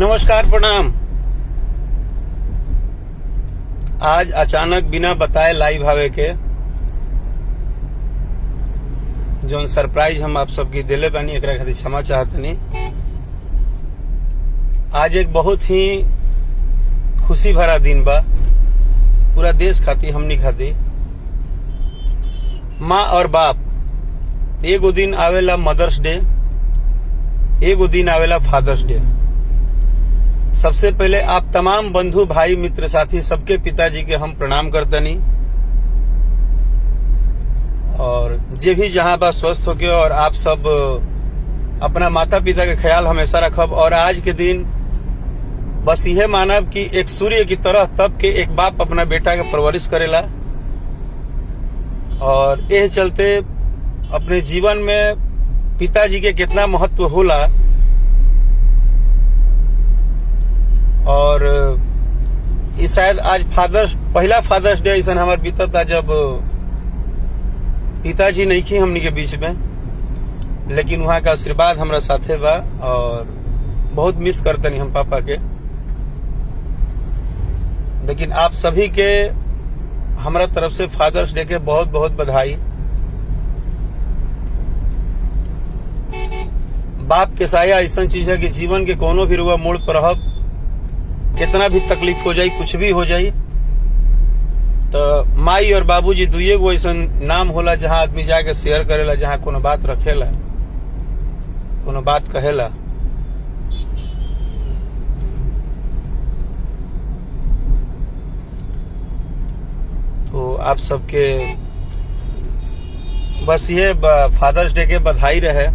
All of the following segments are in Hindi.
नमस्कार, प्रणाम। आज अचानक बिना बताए लाइव आवे के जो सरप्राइज हम आप सबकी दिले बानी, एकरा खातिर क्षमा चाहतनी। आज एक बहुत ही खुशी भरा दिन बा पूरा देश खातिर, हमनी खातिर। माँ और बाप, एगो दिन आवेला मदर्स डे, एगो दिन आवेला फादर्स डे। सबसे पहले आप तमाम बंधु भाई मित्र साथी सबके पिताजी के हम प्रणाम करतनी, और जे भी जहां बा स्वस्थ होके, और आप सब अपना माता पिता के ख्याल हमेशा रखब। और आज के दिन बस यह मानब कि एक सूर्य की तरह तब के एक बाप अपना बेटा के परवरिश करेला, और यह चलते अपने जीवन में पिताजी के कितना महत्व होला। और इस शायद आज पहला फादर्स डे ऐसा हमारे बीता था जब पिताजी नहीं थी हमनी के बीच में, लेकिन वहां का आशीर्वाद हमरा साथे बा, और बहुत मिस करतनी हम पापा के। लेकिन आप सभी के हमरा तरफ से फादर्स डे के बहुत बहुत बधाई। बाप के साया ऐसा चीज है कि जीवन के कोनो भी रुआ मोड़ पर रहब, कितना भी तकलीफ हो जाई, कुछ भी हो जाई, तो माई और बाबूजी दुए गो ऐसा नाम होला जहां आदमी जाके शेयर करेला, जहां कोनो बात रखेला, कोनो बात कहेला। तो आप सबके बस ये फादर्स डे के बधाई रहे।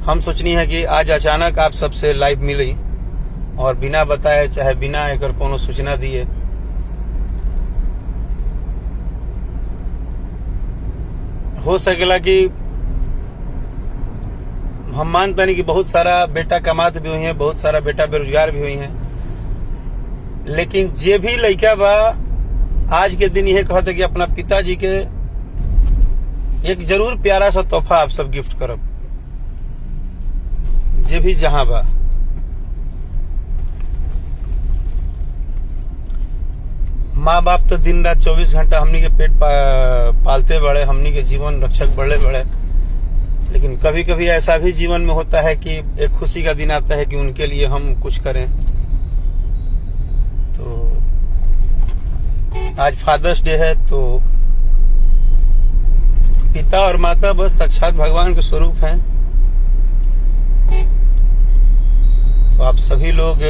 हम सोचनी है कि आज अचानक आप सबसे लाइव मिली, और बिना बताए चाहे बिना एकर कोनो सूचना दिए हो सकेला कि हम मानते नहीं कि बहुत सारा बेटा कमात भी हुई है, बहुत सारा बेटा बेरोजगार भी हुई है, लेकिन जे भी लड़का बा आज के दिन यह कहते कि अपना पिताजी के एक जरूर प्यारा सा तोहफा आप सब गिफ्ट करब, जे भी जहां बा। माँ बाप तो दिन रात 24 घंटा हमनी के पेट पालते बड़े, हमनी के जीवन रक्षक बड़े बड़े, लेकिन कभी कभी ऐसा भी जीवन में होता है कि एक खुशी का दिन आता है कि उनके लिए हम कुछ करें। तो आज फादर्स डे है, तो पिता और माता बस साक्षात भगवान के स्वरूप हैं। तो आप सभी लोग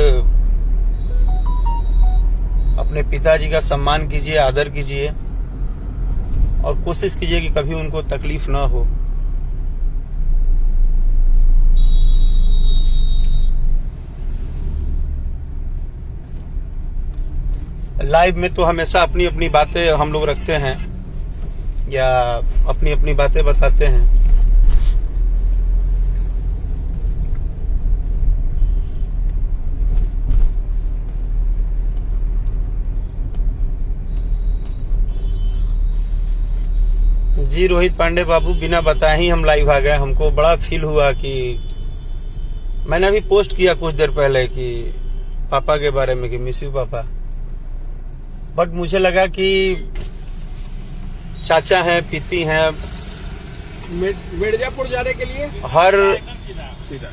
अपने पिताजी का सम्मान कीजिए, आदर कीजिए, और कोशिश कीजिए कि कभी उनको तकलीफ ना हो। लाइव में तो हमेशा अपनी अपनी बातें हम लोग रखते हैं, या अपनी अपनी बातें बताते हैं। जी रोहित पांडे बाबू, बिना बताए ही हम लाइव आ गए। हमको बड़ा फील हुआ कि मैंने अभी पोस्ट किया कुछ देर पहले कि पापा के बारे में कि मिस यू पापा, बट मुझे लगा कि चाचा हैं, पीती हैं, मिर्जापुर जाने के लिए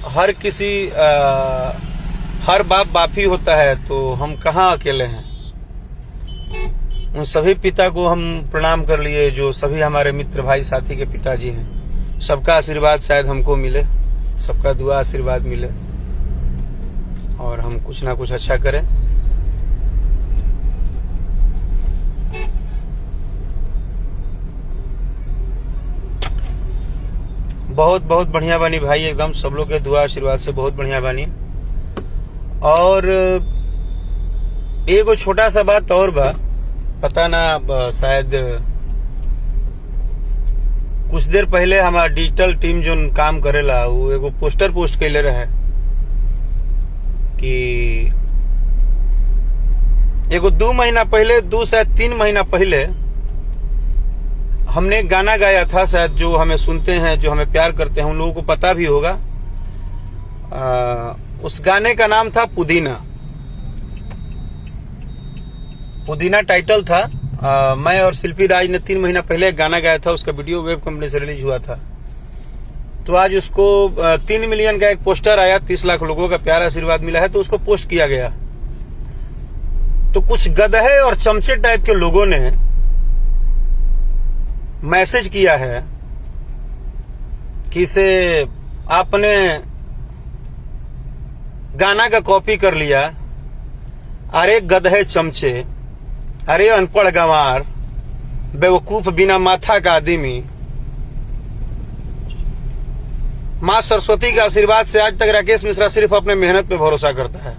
हर किसी हर बाप ही होता है, तो हम कहाँ अकेले हैं। उन सभी पिता को हम प्रणाम कर लिए जो सभी हमारे मित्र भाई साथी के पिताजी हैं। सबका आशीर्वाद शायद हमको मिले, सबका दुआ आशीर्वाद मिले, और हम कुछ ना कुछ अच्छा करें। बहुत बहुत बढ़िया बानी भाई, एकदम सब लोग के दुआ आशीर्वाद से बहुत बढ़िया बानी। और एगो छोटा सा बात और बा, पता ना शायद कुछ देर पहले हमारा डिजिटल टीम जो काम करेला वो एगो पोस्टर पोस्ट कैले रहे कि एगो 2 महीना पहले, 2 शायद 3 महीना पहले हमने एक गाना गाया था, शायद जो हमें सुनते हैं, जो हमें प्यार करते हैं, उन लोगों को पता भी होगा। उस गाने का नाम था पुदीना। पुदीना टाइटल था। मैं और शिल्पी राज ने 3 महीना पहले एक गाना गाया था, उसका वीडियो वेब कंपनी से रिलीज हुआ था। तो आज उसको 3 मिलियन का एक पोस्टर आया, 30 लाख लोगों का प्यार आशीर्वाद मिला है, तो उसको पोस्ट किया गया। तो कुछ गधे और चमचे टाइप के लोगों ने मैसेज किया है कि इसे आपने गाना का कॉपी कर लिया। अरे गधे चमचे, अरे अनपढ़ गंवार, बेवकूफ बिना माथा का आदमी। मां सरस्वती के आशीर्वाद से आज तक राकेश मिश्रा सिर्फ अपने मेहनत पे भरोसा करता है।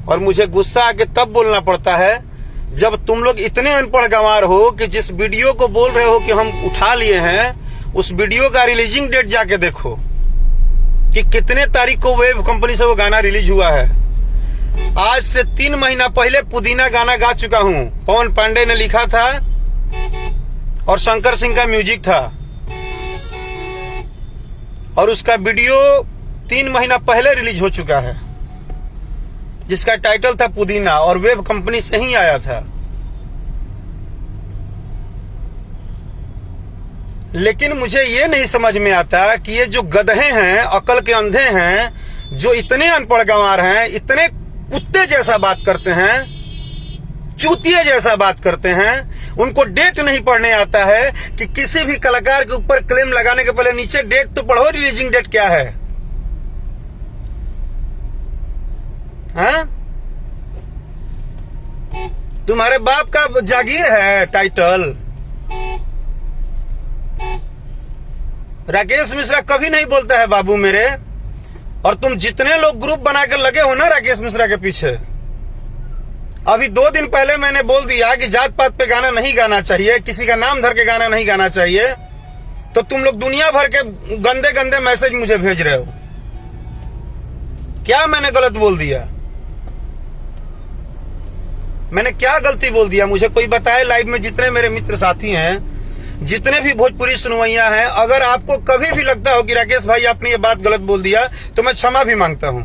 और मुझे गुस्सा आके तब बोलना पड़ता है जब तुम लोग इतने अनपढ़ गंवार हो कि जिस वीडियो को बोल रहे हो कि हम उठा लिए हैं, उस वीडियो का रिलीजिंग डेट जाके देखो कि कितने तारीख को वेब कंपनी से वो गाना रिलीज हुआ है। आज से 3 महीना पहले पुदीना गाना गा चुका हूं। पवन पांडे ने लिखा था और शंकर सिंह का म्यूजिक था, और उसका वीडियो 3 महीना पहले रिलीज हो चुका है, जिसका टाइटल था पुदीना, और वेब कंपनी से ही आया था। लेकिन मुझे ये नहीं समझ में आता कि ये जो गधे हैं, अकल के अंधे हैं, जो इतने अनपढ़ गंवार हैं, इतने कुत्ते जैसा बात करते हैं, चूतिए जैसा बात करते हैं, उनको डेट नहीं पढ़ने आता है कि किसी भी कलाकार के ऊपर क्लेम लगाने के पहले नीचे डेट तो पढ़ो, रिलीजिंग डेट क्या है। हाँ? तुम्हारे बाप का जागीर है टाइटल। राकेश मिश्रा कभी नहीं बोलता है बाबू मेरे। और तुम जितने लोग ग्रुप बना कर लगे हो ना राकेश मिश्रा के पीछे, अभी 2 दिन पहले मैंने बोल दिया कि जात पात पे गाना नहीं गाना चाहिए, किसी का नाम धर के गाना नहीं गाना चाहिए, तो तुम लोग दुनिया भर के गंदे गंदे मैसेज मुझे भेज रहे हो। क्या मैंने गलत बोल दिया? मैंने क्या गलती बोल दिया? मुझे कोई बताए। लाइव में जितने मेरे मित्र साथी हैं, जितने भी भोजपुरी सुनवैया हैं, अगर आपको कभी भी लगता हो कि राकेश भाई आपने ये बात गलत बोल दिया, तो मैं क्षमा भी मांगता हूं।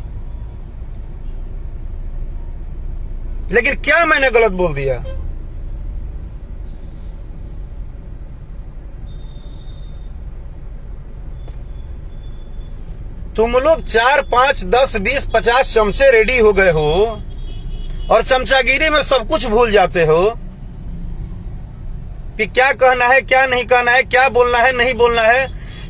लेकिन क्या मैंने गलत बोल दिया? तुम लोग 4, 5, 10, 20, 50 चमचे रेडी हो गए हो और चमचागिरी में सब कुछ भूल जाते हो कि क्या कहना है, क्या नहीं कहना है, क्या बोलना है, नहीं बोलना है।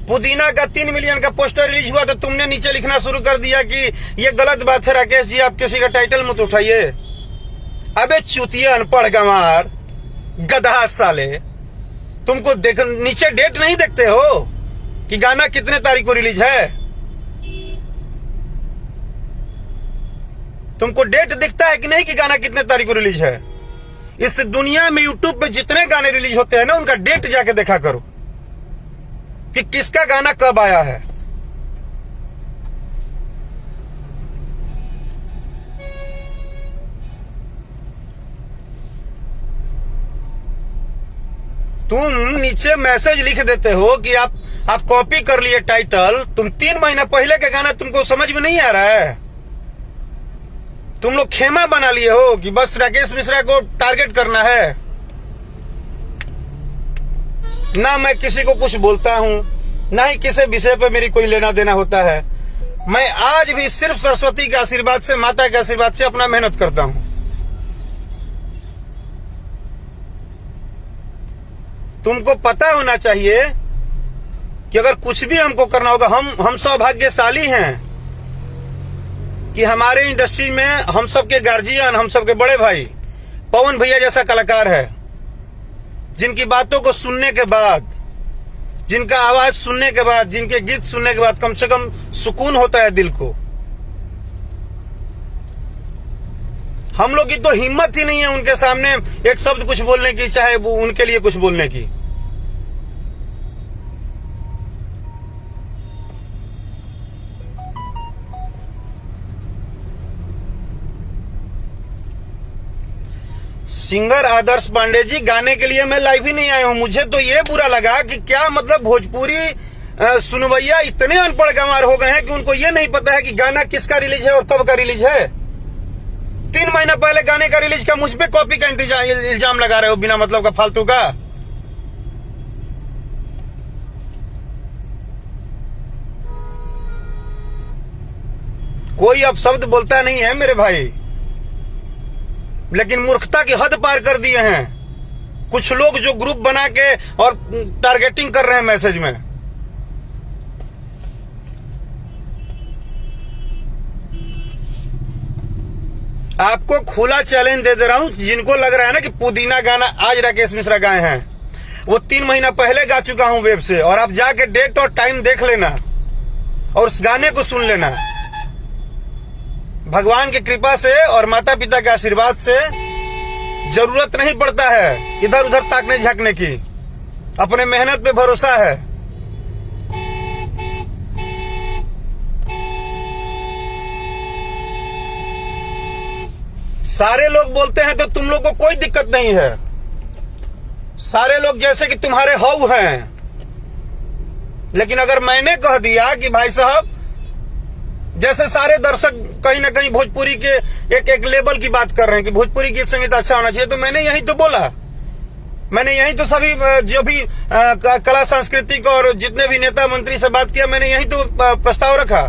पुदीना का 3 मिलियन का पोस्टर रिलीज हुआ तो तुमने नीचे लिखना शुरू कर दिया कि ये गलत बात है राकेश जी, आप किसी का टाइटल मत उठाइए। अबे चूतिए, अनपढ़ गंवार, गधा साले, तुमको देख नीचे डेट नहीं देखते हो कि गाना कितने तारीख को रिलीज है? तुमको डेट दिखता है कि नहीं कि गाना कितने तारीख को रिलीज है? इस दुनिया में यूट्यूब पे जितने गाने रिलीज होते हैं ना, उनका डेट जाके देखा करो कि किसका गाना कब आया है। तुम नीचे मैसेज लिख देते हो कि आप कॉपी कर लिए टाइटल। तुम 3 महीना पहले का गाना तुमको समझ में नहीं आ रहा है। तुम लोग खेमा बना लिए हो कि बस राकेश मिश्रा को टारगेट करना है। ना मैं किसी को कुछ बोलता हूं, ना ही किसी विषय पर मेरी कोई लेना देना होता है। मैं आज भी सिर्फ सरस्वती के आशीर्वाद से, माता के आशीर्वाद से अपना मेहनत करता हूं। तुमको पता होना चाहिए कि अगर कुछ भी हमको करना होगा, हम सौभाग्यशाली हैं कि हमारे इंडस्ट्री में हम सबके गार्जियन, हम सबके बड़े भाई पवन भैया जैसा कलाकार है, जिनकी बातों को सुनने के बाद, जिनका आवाज सुनने के बाद, जिनके गीत सुनने के बाद कम से कम सुकून होता है दिल को। हम लोग की तो हिम्मत ही नहीं है उनके सामने एक शब्द कुछ बोलने की, चाहे वो उनके लिए कुछ बोलने की। सिंगर आदर्श पांडे जी, गाने के लिए मैं लाइव ही नहीं आया हूं। मुझे तो ये बुरा लगा कि क्या मतलब भोजपुरी सुनवैया इतने अनपढ़ गंवार हो गए हैं कि उनको ये नहीं पता है कि गाना किसका रिलीज है और कब का रिलीज है। 3 महीना पहले गाने का रिलीज का मुझ पे कॉपी का इल्जाम लगा रहे हो बिना मतलब का, फालतू का। कोई अब शब्द बोलता नहीं है मेरे भाई, लेकिन मूर्खता की हद पार कर दिए हैं कुछ लोग जो ग्रुप बना के और टारगेटिंग कर रहे हैं मैसेज में। आपको खुला चैलेंज दे रहा हूं, जिनको लग रहा है ना कि पुदीना गाना आज राकेश मिश्रा गाए हैं, वो 3 महीना पहले गा चुका हूं वेब से, और आप जाके डेट और टाइम देख लेना और उस गाने को सुन लेना। भगवान की कृपा से और माता पिता के आशीर्वाद से जरूरत नहीं पड़ता है इधर उधर ताकने झांकने की, अपने मेहनत पे भरोसा है। सारे लोग बोलते हैं तो तुम लोग को कोई दिक्कत नहीं है, सारे लोग जैसे कि तुम्हारे हऊ हैं। लेकिन अगर मैंने कह दिया कि भाई साहब, जैसे सारे दर्शक कहीं ना कहीं भोजपुरी के एक लेवल की बात कर रहे हैं कि भोजपुरी गीत संगीत अच्छा होना चाहिए, तो मैंने यही तो बोला, मैंने यही तो सभी जो भी कला सांस्कृतिक और जितने भी नेता मंत्री से बात किया, मैंने यही तो प्रस्ताव रखा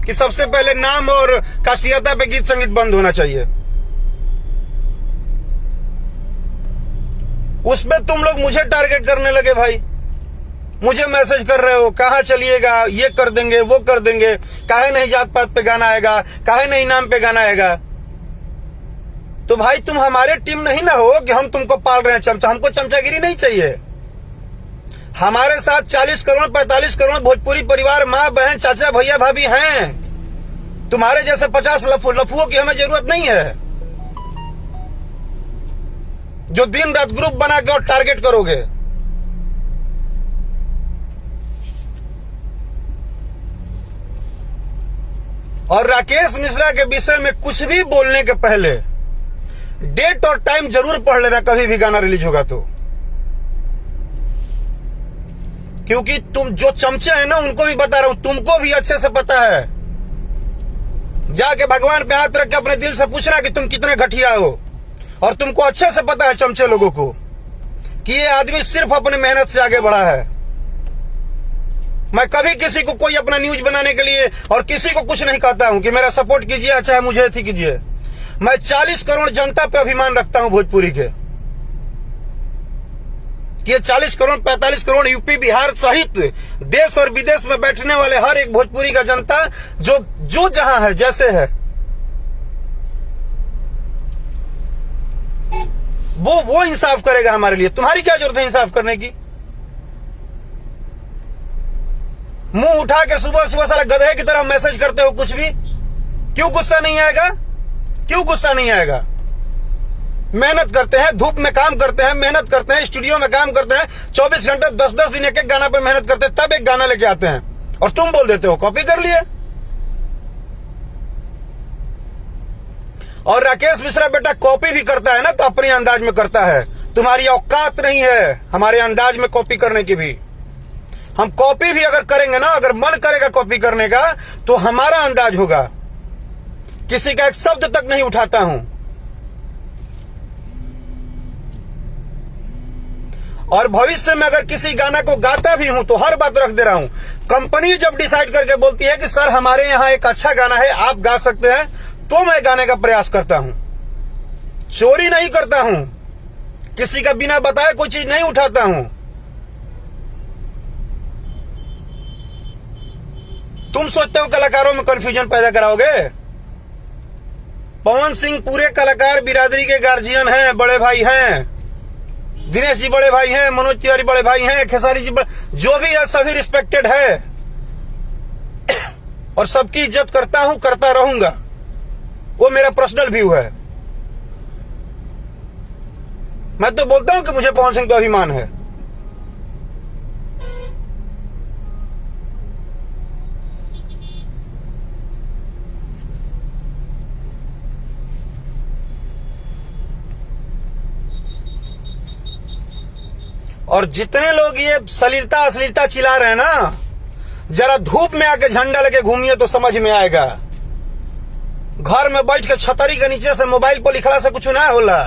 कि सबसे पहले नाम और कास्टियता पे गीत संगीत बंद होना चाहिए। उसमें तुम लोग मुझे टारगेट करने लगे भाई, मुझे मैसेज कर रहे हो कहां चलिएगा, ये कर देंगे वो कर देंगे, काहे नहीं जात पात पे गाना आएगा, काहे नहीं नाम पे गाना आएगा। तो भाई तुम हमारे टीम नहीं ना हो कि हम तुमको पाल रहे हैं चमचा, हमको चमचागिरी नहीं चाहिए। हमारे साथ 40 करोड़ 45 करोड़ भोजपुरी परिवार, माँ बहन चाचा भैया भाभी हैं। तुम्हारे जैसे 50 लफुओं की हमें जरूरत नहीं है जो दिन रात ग्रुप बना के और टारगेट करोगे। और राकेश मिश्रा के विषय में कुछ भी बोलने के पहले डेट और टाइम जरूर पढ़ लेना कभी भी गाना रिलीज होगा तो, क्योंकि तुम जो चमचे हैं ना उनको भी बता रहा हूं, तुमको भी अच्छे से पता है। जाके भगवान पे हाथ रख के अपने दिल से पूछना कि तुम कितने घटिया हो, और तुमको अच्छे से पता है चमचे लोगों को कि ये आदमी सिर्फ अपनी मेहनत से आगे बढ़ा है। मैं कभी किसी को कोई अपना न्यूज बनाने के लिए और किसी को कुछ नहीं कहता हूं कि मेरा सपोर्ट कीजिए, चाहे मुझे अथी कीजिए। मैं 40 करोड़ जनता पे अभिमान रखता हूं भोजपुरी के, कि ये 40 करोड़ 45 करोड़ यूपी बिहार सहित देश और विदेश में बैठने वाले हर एक भोजपुरी का जनता जो जहां है जैसे है, वो इंसाफ करेगा हमारे लिए। तुम्हारी क्या जरूरत है इंसाफ करने की? मुंह उठा के सुबह सुबह साला गधे की तरह मैसेज करते हो कुछ भी। क्यों गुस्सा नहीं आएगा? क्यों गुस्सा नहीं आएगा? मेहनत करते हैं, धूप में काम करते हैं, मेहनत करते हैं, स्टूडियो में काम करते हैं, 24 घंटे 10-10 दिन एक गाना पे मेहनत करते हैं, तब एक गाना लेके आते हैं और तुम बोल देते हो कॉपी कर लिए। और राकेश मिश्रा बेटा कॉपी भी करता है ना तो अपने अंदाज में करता है, तुम्हारी औकात नहीं है हमारे अंदाज में कॉपी करने की भी। हम कॉपी भी अगर करेंगे ना, अगर मन करेगा कॉपी करने का तो हमारा अंदाज होगा, किसी का एक शब्द तक नहीं उठाता हूं। और भविष्य में अगर किसी गाना को गाता भी हूं तो हर बात रख दे रहा हूं, कंपनी जब डिसाइड करके बोलती है कि सर हमारे यहां एक अच्छा गाना है आप गा सकते हैं, तो मैं गाने का प्रयास करता हूं। चोरी नहीं करता हूं, किसी का बिना बताए कोई चीज नहीं उठाता हूं। तुम सोचते हो कलाकारों में कंफ्यूजन पैदा कराओगे? पवन सिंह पूरे कलाकार बिरादरी के गार्जियन हैं, बड़े भाई हैं, दिनेश जी बड़े भाई हैं, मनोज तिवारी बड़े भाई हैं, खेसारी जी जो भी है सभी रिस्पेक्टेड है और सबकी इज्जत करता हूं, करता रहूंगा। वो मेरा पर्सनल व्यू है। मैं तो बोलता हूं कि मुझे पवन सिंह का अभिमान है। और जितने लोग ये सलीलता अश्लीलता चिल्ला रहे हैं ना, जरा धूप में आके झंडा लेके घूमिए तो समझ में आएगा। घर में बैठ के छतरी के नीचे से मोबाइल पर लिखला से कुछ ना होला।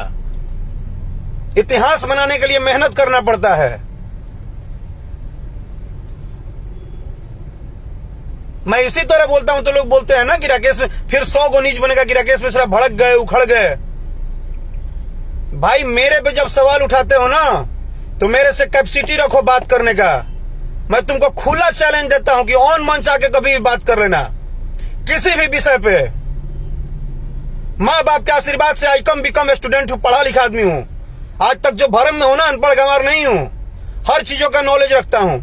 इतिहास बनाने के लिए मेहनत करना पड़ता है। मैं इसी तरह बोलता हूं तो लोग बोलते हैं ना कि राकेश फिर 100 गो नीच बनेगा कि राकेश मिश्रा भड़क गए, उखड़ गए। भाई मेरे पे जब सवाल उठाते हो ना तो मेरे से कैपेसिटी रखो बात करने का। मैं तुमको खुला चैलेंज देता हूं कि ऑन मंच आके कभी भी बात कर लेना किसी भी विषय पे। माँ बाप के आशीर्वाद से आई कम बिकम स्टूडेंट हूं, पढ़ा लिखा आदमी हूं। आज तक जो भरम में हूं ना, अनपढ़ गंवार नहीं हूं, हर चीजों का नॉलेज रखता हूं।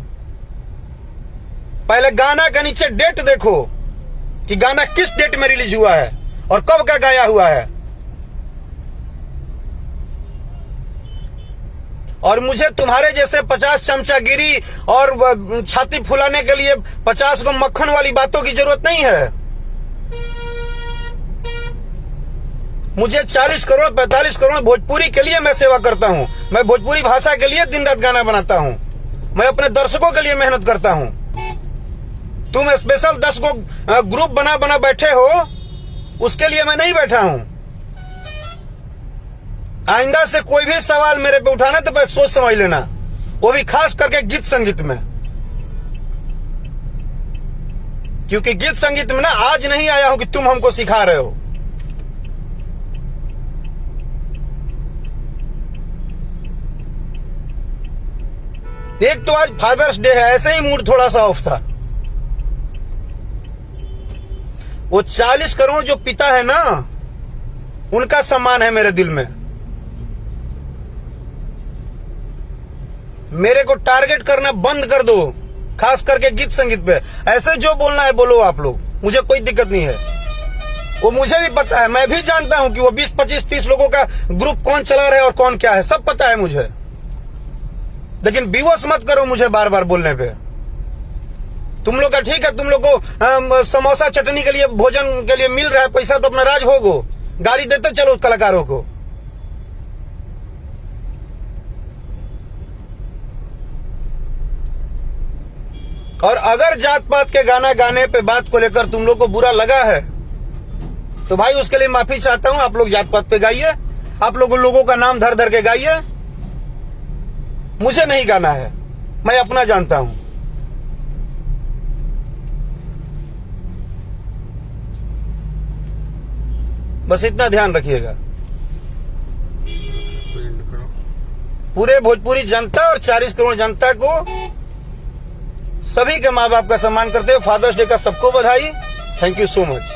पहले गाना के नीचे डेट देखो कि गाना किस डेट में रिलीज हुआ है और कब का गाया हुआ है। और मुझे तुम्हारे जैसे 50 चमचागिरी और छाती फुलाने के लिए 50 गो मक्खन वाली बातों की जरूरत नहीं है। मुझे 40 करोड़ 45 करोड़ भोजपुरी के लिए मैं सेवा करता हूं। मैं भोजपुरी भाषा के लिए दिन रात गाना बनाता हूं। मैं अपने दर्शकों के लिए मेहनत करता हूं। तुम स्पेशल 10 गो ग्रुप बना बैठे हो, उसके लिए मैं नहीं बैठा हूं। आइंदा से कोई भी सवाल मेरे पे उठाना तो बस सोच समझ लेना, वो भी खास करके गीत संगीत में। क्योंकि गीत संगीत में ना आज नहीं आया हूं कि तुम हमको सिखा रहे हो। एक तो आज फादर्स डे है, ऐसे ही मूड थोड़ा सा ऑफ था। वो 40 करोड़ जो पिता है ना, उनका सम्मान है मेरे दिल में। मेरे को टारगेट करना बंद कर दो, खास करके गीत संगीत पे। ऐसे जो बोलना है बोलो आप लोग, मुझे कोई दिक्कत नहीं है। वो मुझे भी पता है, मैं भी जानता हूं कि वो 20 25 30 लोगों का ग्रुप कौन चला रहा है और कौन क्या है, सब पता है मुझे। लेकिन बेवश मत करो मुझे बार बार बोलने पे। तुम लोग का ठीक है, तुम लोग को समोसा चटनी के लिए भोजन के लिए मिल रहा है पैसा, तो अपना राज भोगो, गाली देते चलो कलाकारों को। और अगर जात पात के गाना गाने पे बात को लेकर तुम लोग को बुरा लगा है तो भाई उसके लिए माफी चाहता हूं। आप लोग जात पात पे गाइए, आप लोगों का नाम धर धर के गाइए, मुझे नहीं गाना है, मैं अपना जानता हूं। बस इतना ध्यान रखिएगा। पूरे भोजपुरी जनता और 40 करोड़ जनता को, सभी के माँ बाप का सम्मान करते हुए फादर्स डे का सबको बधाई। Thank you so much.